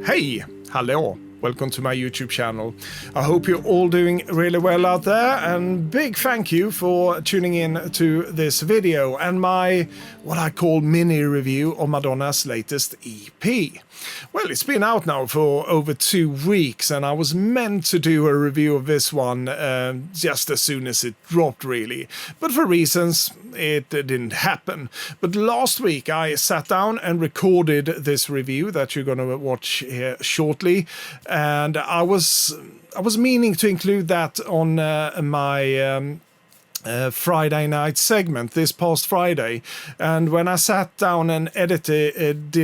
Hey, hello. Welcome to my YouTube channel. I hope you're all doing really well out there, and big thank you for tuning in to this video and my, what I call mini review of Madonna's latest EP. Well, it's been out now for over 2 weeks, and I was meant to do a review of this one just as soon as it dropped, really. But for reasons, it didn't happen. But last week I sat down and recorded this review that you're going to watch here shortly, and I was meaning to include that on my Friday night segment this past Friday, and when I sat down and did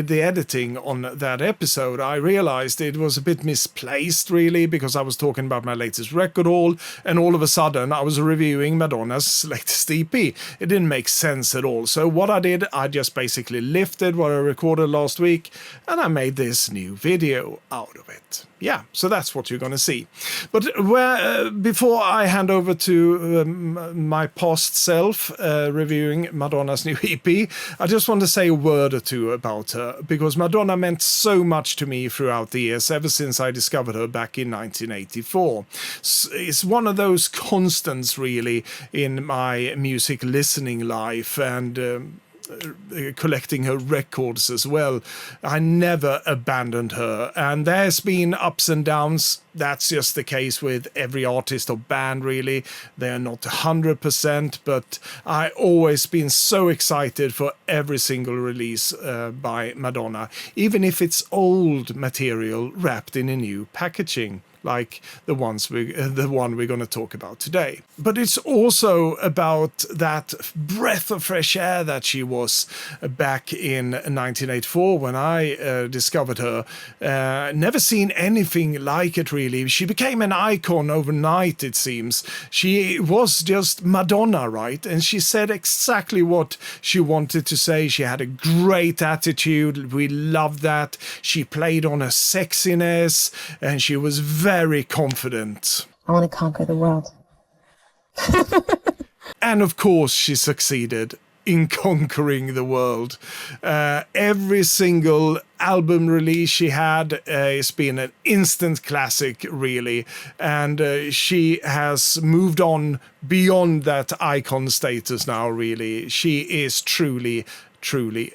the editing on that episode, I realized it was a bit misplaced, really, because I was talking about my latest record haul, and all of a sudden I was reviewing Madonna's latest EP. It didn't make sense at all. So what I did, I just basically lifted what I recorded last week, and I made this new video out of it. Yeah, so that's what you're going to see. But before I hand over to my past self reviewing Madonna's new EP, I just want to say a word or two about her, because Madonna meant so much to me throughout the years, ever since I discovered her back in 1984. It's one of those constants, really, in my music listening life, and collecting her records as well. I never abandoned her, and there's been ups and downs. That's just the case with every artist or band, really. They're not 100%, but I always been so excited for every single release by Madonna, even if it's old material wrapped in a new packaging, like the one we're going to talk about today. But it's also about that breath of fresh air that she was back in 1984 when I discovered her. Never seen anything like it, really. She became an icon overnight, it seems. She was just Madonna, right? And she said exactly what she wanted to say. She had a great attitude. We loved that. She played on her sexiness, and she was very confident. I want to conquer the world. And of course she succeeded in conquering the world. Every single album release she had has been an instant classic, really, and she has moved on beyond that icon status now, really. She is truly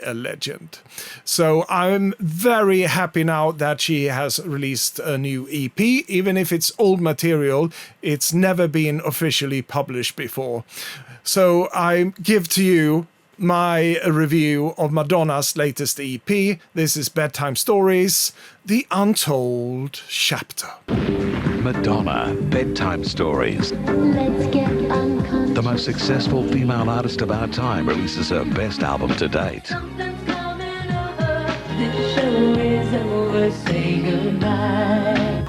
a legend. So I'm very happy now that she has released a new EP. Even if it's old material, it's never been officially published before. So I give to you my review of Madonna's latest EP. This is Bedtime Stories, The Untold Chapter. Madonna, Bedtime Stories. Let's get unconscious. The most successful female artist of our time releases her best album to date. Something's coming over. This show is over. Say goodbye.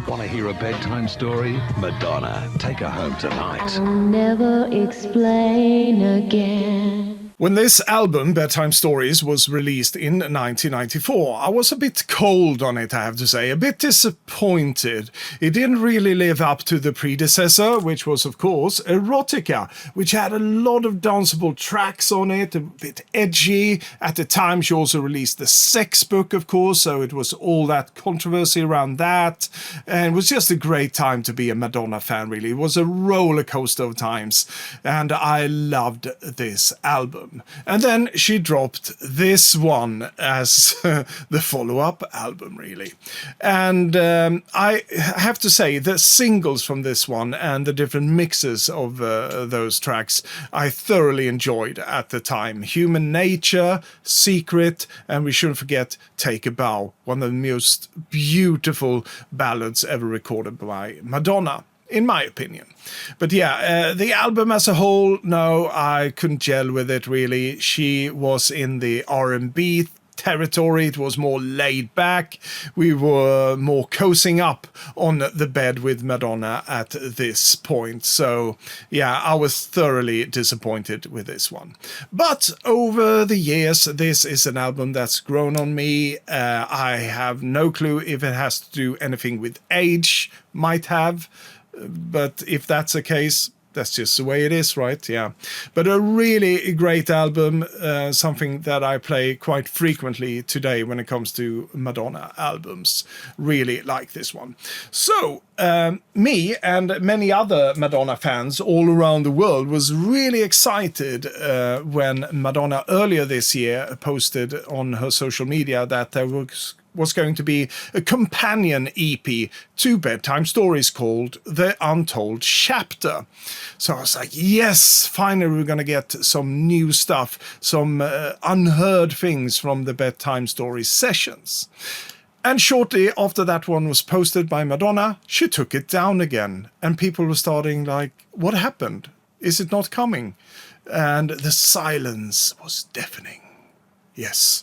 Want to hear a bedtime story? Madonna, take her home tonight. I'll never explain again. When this album, Bedtime Stories, was released in 1994, I was a bit cold on it, I have to say, a bit disappointed. It didn't really live up to the predecessor, which was, of course, Erotica, which had a lot of danceable tracks on it, a bit edgy. At the time, she also released the Sex Book, of course, so it was all that controversy around that. And it was just a great time to be a Madonna fan, really. It was a roller coaster of times, and I loved this album. And then she dropped this one as the follow-up album, really. And I have to say, the singles from this one and the different mixes of those tracks I thoroughly enjoyed at the time. Human Nature, Secret, and we shouldn't forget Take a Bow, one of the most beautiful ballads ever recorded by Madonna, in my opinion. But yeah, the album as a whole, no, I couldn't gel with it, really. She was in the R&B territory. It was more laid back. We were more cozying up on the bed with Madonna at this point. So yeah, I was thoroughly disappointed with this one. But over the years, this is an album that's grown on me. I have no clue if it has to do anything with age. Might have. But if that's the case, That's just the way it is, right? Yeah. But a really great album, something that I play quite frequently today when it comes to Madonna albums. Really like this one. So, me and many other Madonna fans all around the world was really excited when Madonna earlier this year posted on her social media that there was going to be a companion EP to Bedtime Stories called The Untold Chapter. So I was like, yes, finally we're going to get some new stuff, some unheard things from the Bedtime Stories sessions. And shortly after that one was posted by Madonna, she took it down again. And people were starting like, what happened? Is it not coming? And the silence was deafening. Yes,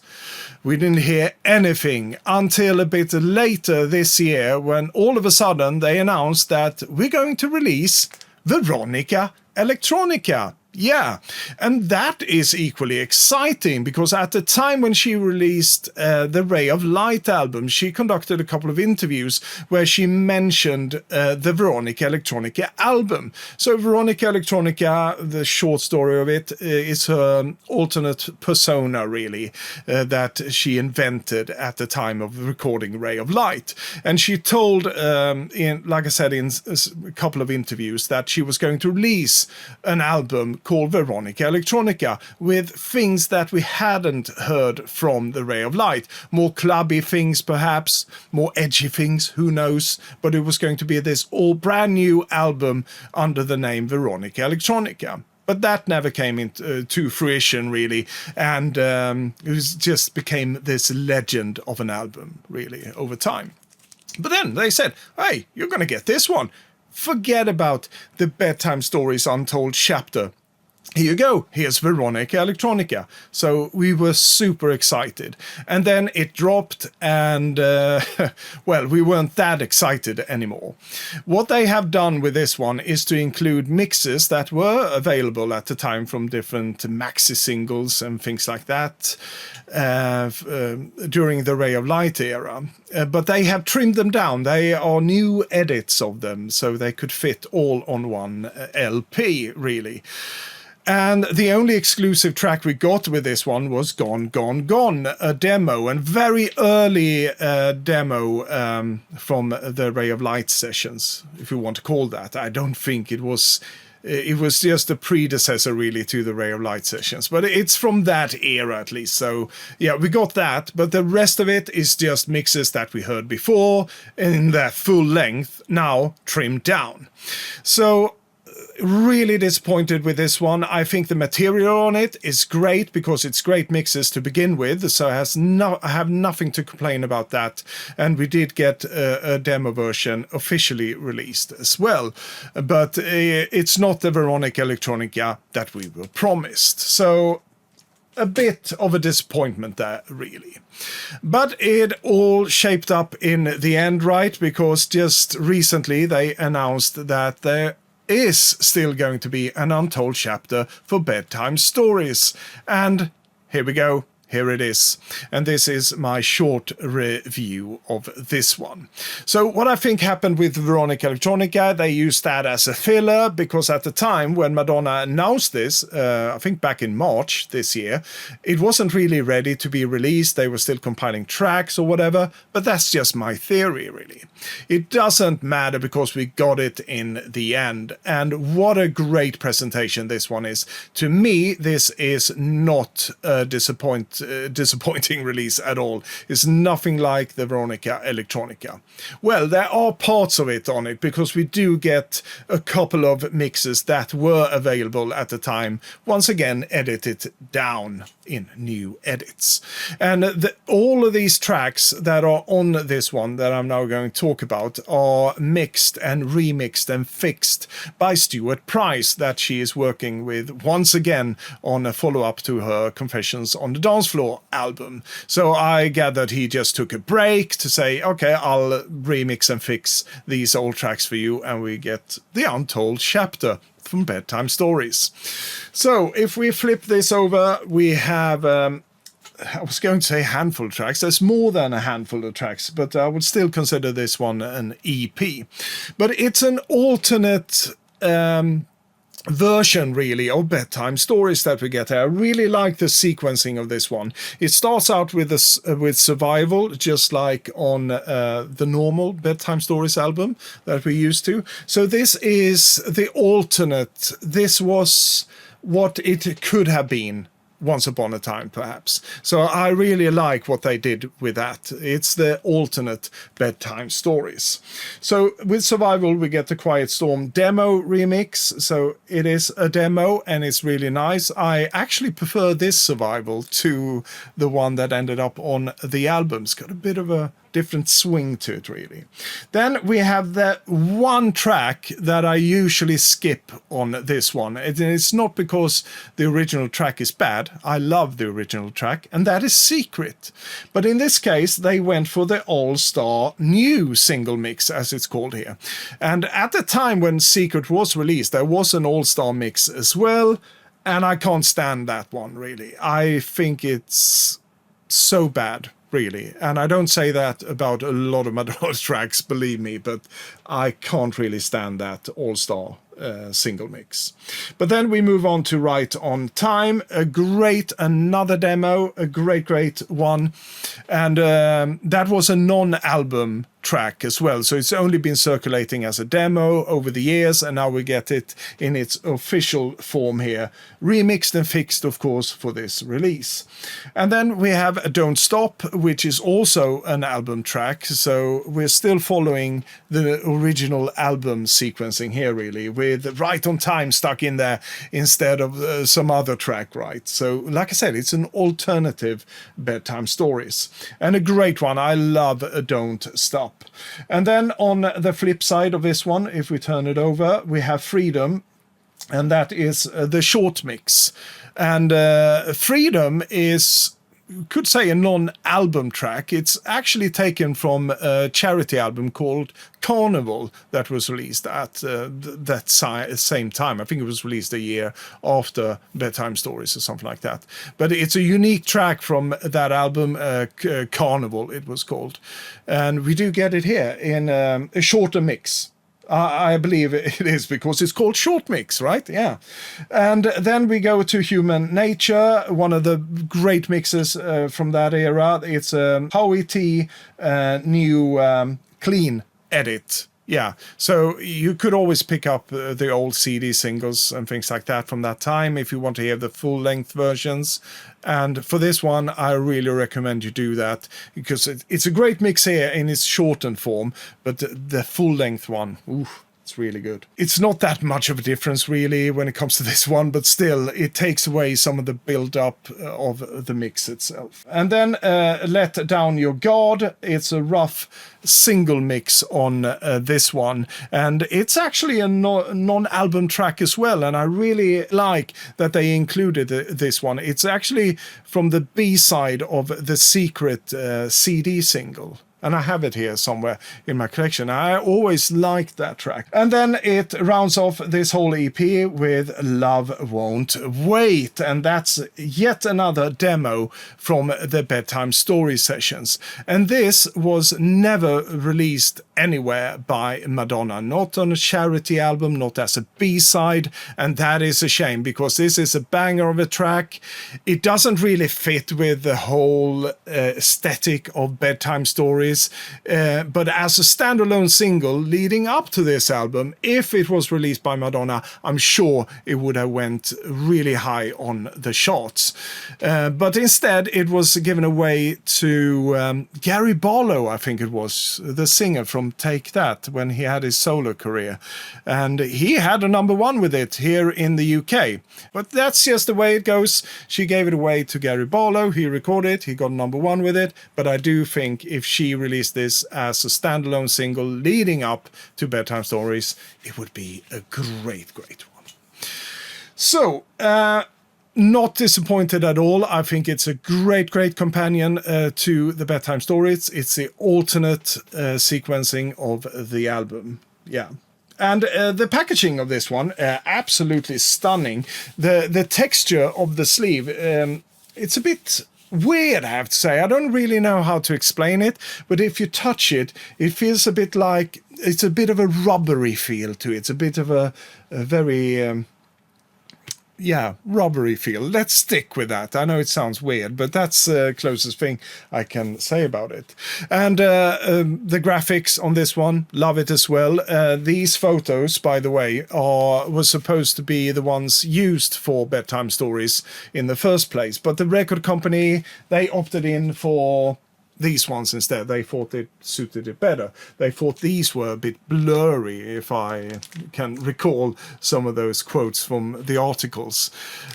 we didn't hear anything until a bit later this year when all of a sudden they announced that we're going to release Veronica Electronica. Yeah, and that is equally exciting because at the time when she released the Ray of Light album, she conducted a couple of interviews where she mentioned the Veronica Electronica album. So Veronica Electronica, the short story of it, is her alternate persona, really, that she invented at the time of recording Ray of Light. And she told, like I said, in a couple of interviews, that she was going to release an album called Veronica Electronica with things that we hadn't heard from the Ray of Light. More clubby things, perhaps, more edgy things, who knows? But it was going to be this all brand new album under the name Veronica Electronica. But that never came into fruition, really, and it just became this legend of an album, really, over time. But then they said, hey, you're going to get this one. Forget about the Bedtime Stories Untold Chapter. Here you go, here's Veronica Electronica. So we were super excited. And then it dropped and, well, we weren't that excited anymore. What they have done with this one is to include mixes that were available at the time from different maxi singles and things like that during the Ray of Light era. But they have trimmed them down. They are new edits of them, so they could fit all on one LP, really. And the only exclusive track we got with this one was Gone, Gone, Gone, a demo, and very early demo from the Ray of Light sessions, if you want to call that. I don't think it was just a predecessor, really, to the Ray of Light sessions. But it's from that era, at least. So, yeah, we got that. But the rest of it is just mixes that we heard before in their full length, now trimmed down. So, really disappointed with this one. I think the material on it is great because it's great mixes to begin with, so I have nothing to complain about that. And we did get a demo version officially released as well, but it's not the Veronica Electronica that we were promised. So a bit of a disappointment there, really. But it all shaped up in the end, right? Because just recently they announced that there is still going to be an Untold Chapter for Bedtime Stories. And here we go. Here it is. And this is my short review of this one. So what I think happened with Veronica Electronica, they used that as a filler because at the time when Madonna announced this, I think back in March this year, it wasn't really ready to be released. They were still compiling tracks or whatever, but that's just my theory, really. It doesn't matter because we got it in the end. And what a great presentation this one is. To me, this is not a disappointing release at all. It's nothing like the Veronica Electronica. Well, there are parts of it on it because we do get a couple of mixes that were available at the time, once again edited down in new edits. And all of these tracks that are on this one that I'm now going to talk about are mixed and remixed and fixed by Stuart Price, that she is working with once again on a follow-up to her Confessions on the Dance Floor album. So I gathered he just took a break to say, okay, I'll remix and fix these old tracks for you, and we get the Untold Chapter from Bedtime Stories. So if we flip this over, we have I was going to say a handful of tracks. There's more than a handful of tracks, but I would still consider this one an EP. But it's an alternate version really of Bedtime Stories that we get here. I really like the sequencing of this one. It starts out with this with survival, just like on the normal Bedtime Stories album that we used to. So this is the alternate. This was what it could have been once upon a time, perhaps. So I really like what they did with that. It's the alternate Bedtime Stories. So with Survival, we get the Quiet Storm demo remix. So it is a demo and it's really nice. I actually prefer this Survival to the one that ended up on the album. It's got a bit of a different swing to it, really. Then we have the one track that I usually skip on this one. It's not because the original track is bad. I love the original track, and that is Secret. But in this case, they went for the all-star new single mix, as it's called here. And at the time when Secret was released, there was an all-star mix as well, and I can't stand that one, really. I think it's so bad, really. And I don't say that about a lot of Madonna tracks, believe me, but I can't really stand that all-star single mix. But then we move on to Right on Time, another demo, a great one. And that was a non-album track as well, so it's only been circulating as a demo over the years, and now we get it in its official form here, remixed and fixed, of course, for this release. And then we have Don't Stop, which is also an album track, so we're still following the original album sequencing here, really, with Right on Time stuck in there instead of some other track, right? So like I said, it's an alternative Bedtime Stories, and a great one. I love Don't Stop. And then on the flip side of this one, if we turn it over, we have Freedom, and that is the short mix. And Freedom is, you could say, a non-album track. It's actually taken from a charity album called Carnival that was released at that same time. I think it was released a year after Bedtime Stories or something like that. But it's a unique track from that album, Carnival it was called. And we do get it here in a shorter mix. I believe it is because it's called Short Mix, right? Yeah. And then we go to Human Nature, one of the great mixes from that era. It's a Howie T new clean edit. Yeah, so you could always pick up the old CD singles and things like that from that time if you want to hear the full-length versions. And for this one, I really recommend you do that, because it's a great mix here in its shortened form, but the full-length one, oof, it's really good. It's not that much of a difference, really, when it comes to this one, but still, it takes away some of the build-up of the mix itself. And then Let Down Your Guard. It's a rough single mix on this one, and it's actually a non-album track as well, and I really like that they included this one. It's actually from the B-side of the Secret CD single, and I have it here somewhere in my collection. I always liked that track. And then it rounds off this whole EP with Love Won't Wait, and that's yet another demo from the Bedtime Story sessions. And this was never released anywhere by Madonna, not on a charity album, not as a B-side, and that is a shame, because this is a banger of a track. It doesn't really fit with the whole aesthetic of Bedtime Stories. But as a standalone single leading up to this album, if it was released by Madonna, I'm sure it would have went really high on the charts. But instead, it was given away to Gary Barlow, I think it was, the singer from Take That, when he had his solo career. And he had a #1 with it here in the UK. But that's just the way it goes. She gave it away to Gary Barlow. He recorded it. He got #1 with it. But I do think if she released this as a standalone single leading up to Bedtime Stories, it would be a great one. So, not disappointed at all. I think it's a great companion to the Bedtime Stories. It's the alternate sequencing of the album. Yeah. And the packaging of this one, absolutely stunning. The texture of the sleeve, it's a bit weird, I have to say. I don't really know how to explain it, but if you touch it, it feels a bit like, it's a bit of a rubbery feel to it. It's a bit of a very rubbery feel. Let's stick with that. I know it sounds weird, but that's the closest thing I can say about it. And the graphics on this one, love it as well. These photos, by the way, were supposed to be the ones used for Bedtime Stories in the first place, but the record company, they opted in for these ones instead. They thought it suited it better. They thought these were a bit blurry, if I can recall some of those quotes from the articles.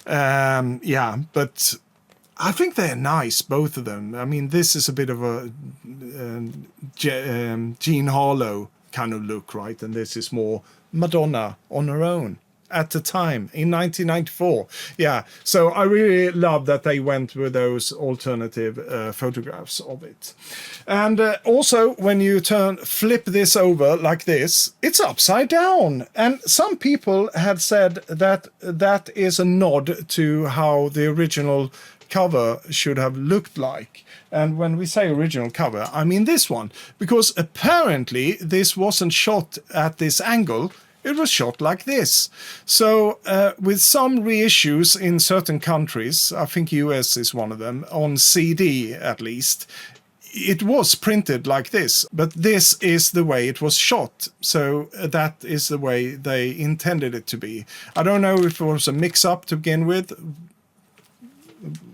But I think they're nice, both of them. I mean, this is a bit of a Jean Harlow kind of look, right? And this is more Madonna on her own at the time in 1994. So I really love that they went with those alternative photographs of it. And also, when you flip this over like this, it's upside down. And some people had said that that is a nod to how the original cover should have looked like. And when we say original cover, I mean this one, because apparently this wasn't shot at this angle. It was shot like this. So with some reissues in certain countries, I think US is one of them, on CD at least, it was printed like this. But this is the way it was shot. So that is the way they intended it to be. I don't know if it was a mix-up to begin with.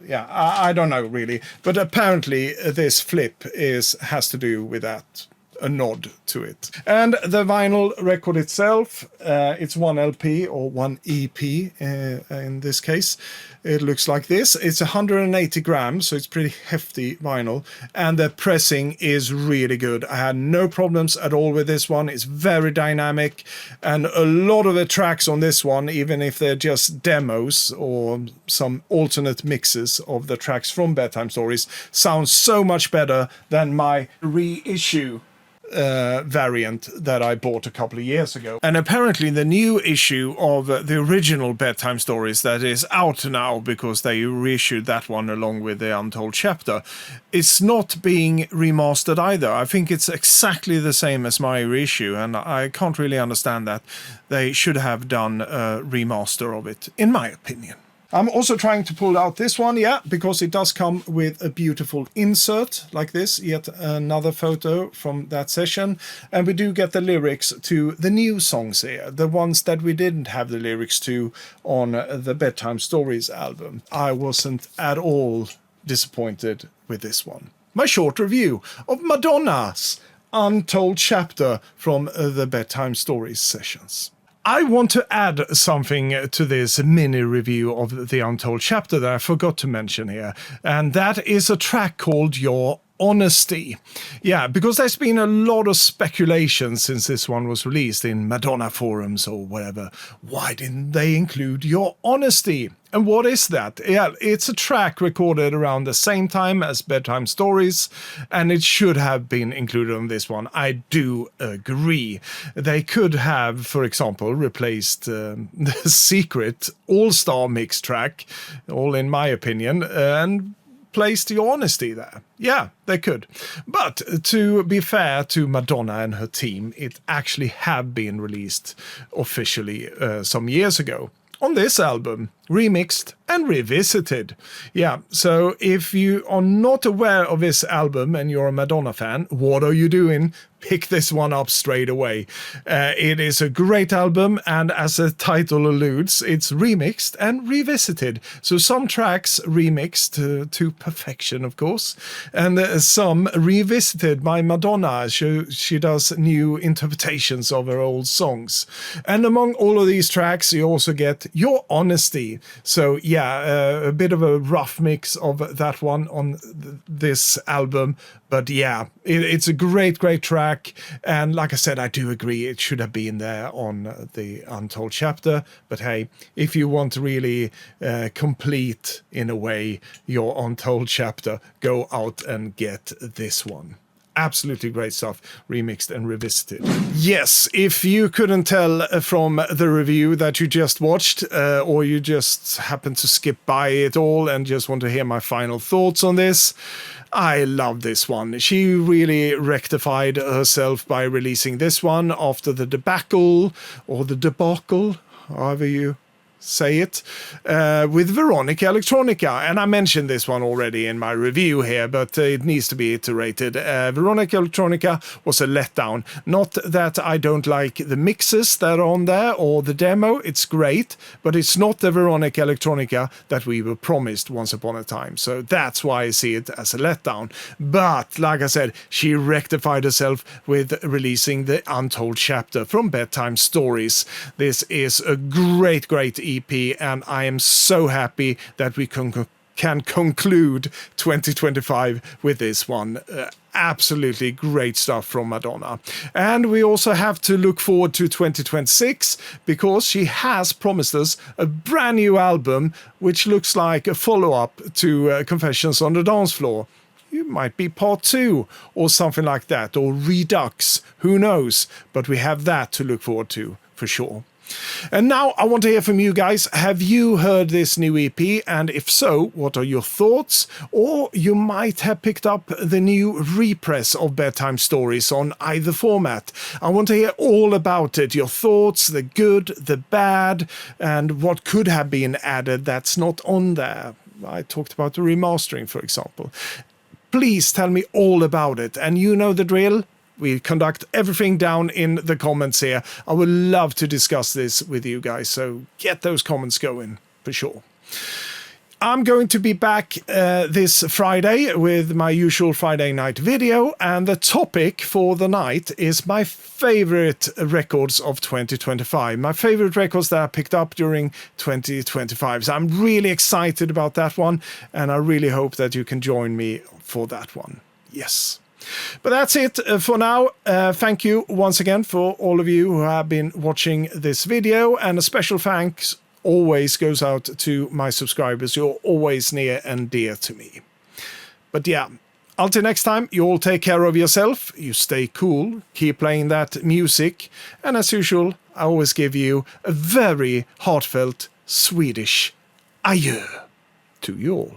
I don't know really. But apparently this flip has to do with that. A nod to it. And the vinyl record itself, it's one LP or one EP in this case. It looks like this. It's 180 grams, so it's pretty hefty vinyl. And the pressing is really good. I had no problems at all with this one. It's very dynamic. And a lot of the tracks on this one, even if they're just demos or some alternate mixes of the tracks from Bedtime Stories, sound so much better than my reissue variant that I bought a couple of years ago. And apparently the new issue of the original Bedtime Stories that is out now, because they reissued that one along with the Untold Chapter, it's not being remastered either. I think it's exactly the same as my reissue, and I can't really understand that. They should have done a remaster of it, in my opinion. I'm also trying to pull out this one, because it does come with a beautiful insert like this, yet another photo from that session. And we do get the lyrics to the new songs here, the ones that we didn't have the lyrics to on the Bedtime Stories album. I wasn't at all disappointed with this one. My short review of Madonna's Untold Chapter from the Bedtime Stories sessions. I want to add something to this mini review of the Untold Chapter that I forgot to mention here, and that is a track called Your Honesty. Because there's been a lot of speculation since this one was released in Madonna forums or whatever. Why didn't they include Your Honesty? And what is that? It's a track recorded around the same time as Bedtime Stories, and it should have been included on this one. I do agree. They could have, for example, replaced the secret all-star mix track, all in my opinion, and placed Your Honesty there. They could. But to be fair to Madonna and her team, it actually have been released officially some years ago on this album, remixed and revisited. So if you are not aware of this album and you're a Madonna fan, what are you doing? Pick this one up straight away. It is a great album, and as the title alludes, it's remixed and revisited. So some tracks remixed to perfection, of course, and some revisited by Madonna. She does new interpretations of her old songs. And among all of these tracks, you also get Your Honesty. So a bit of a rough mix of that one on this album. But it's a great track. And like I said, I do agree it should have been there on the Untold Chapter. But hey, if you want to really complete, in a way, your Untold Chapter, go out and get this one. Absolutely great stuff, remixed and revisited. Yes, if you couldn't tell from the review that you just watched, or you just happened to skip by it all and just want to hear my final thoughts on this, I love this one. She really rectified herself by releasing this one after the debacle, or the debacle, however you say it, with Veronica Electronica. And I mentioned this one already in my review here, but it needs to be iterated. Veronica Electronica was a letdown. Not that I don't like the mixes that are on there or the demo, it's great, but it's not the Veronica Electronica that we were promised once upon a time. So that's why I see it as a letdown. But like I said, she rectified herself with releasing the Untold Chapter from Bedtime Stories. This is a great EP, and I am so happy that we can conclude 2025 with this one. Absolutely great stuff from Madonna. And we also have to look forward to 2026 because she has promised us a brand new album which looks like a follow-up to Confessions on the Dance Floor. It might be part 2 or something like that, or Redux, who knows, but we have that to look forward to for sure. And now I want to hear from you guys. Have you heard this new EP? And if so, what are your thoughts? Or you might have picked up the new repress of Bedtime Stories on either format. I want to hear all about it. Your thoughts, the good, the bad, and what could have been added that's not on there. I talked about the remastering, for example. Please tell me all about it. And you know the drill. We conduct everything down in the comments here. I would love to discuss this with you guys, so get those comments going for sure. I'm going to be back this Friday with my usual Friday night video, and the topic for the night is my favorite records of 2025. My favorite records that I picked up during 2025. So I'm really excited about that one, and I really hope that you can join me for that one. Yes. But that's it for now. Thank you once again for all of you who have been watching this video, and a special thanks always goes out to my subscribers. You're always near and dear to me. But yeah, until next time, you all take care of yourself, you stay cool, keep playing that music, and as usual, I always give you a very heartfelt Swedish adieu to you all.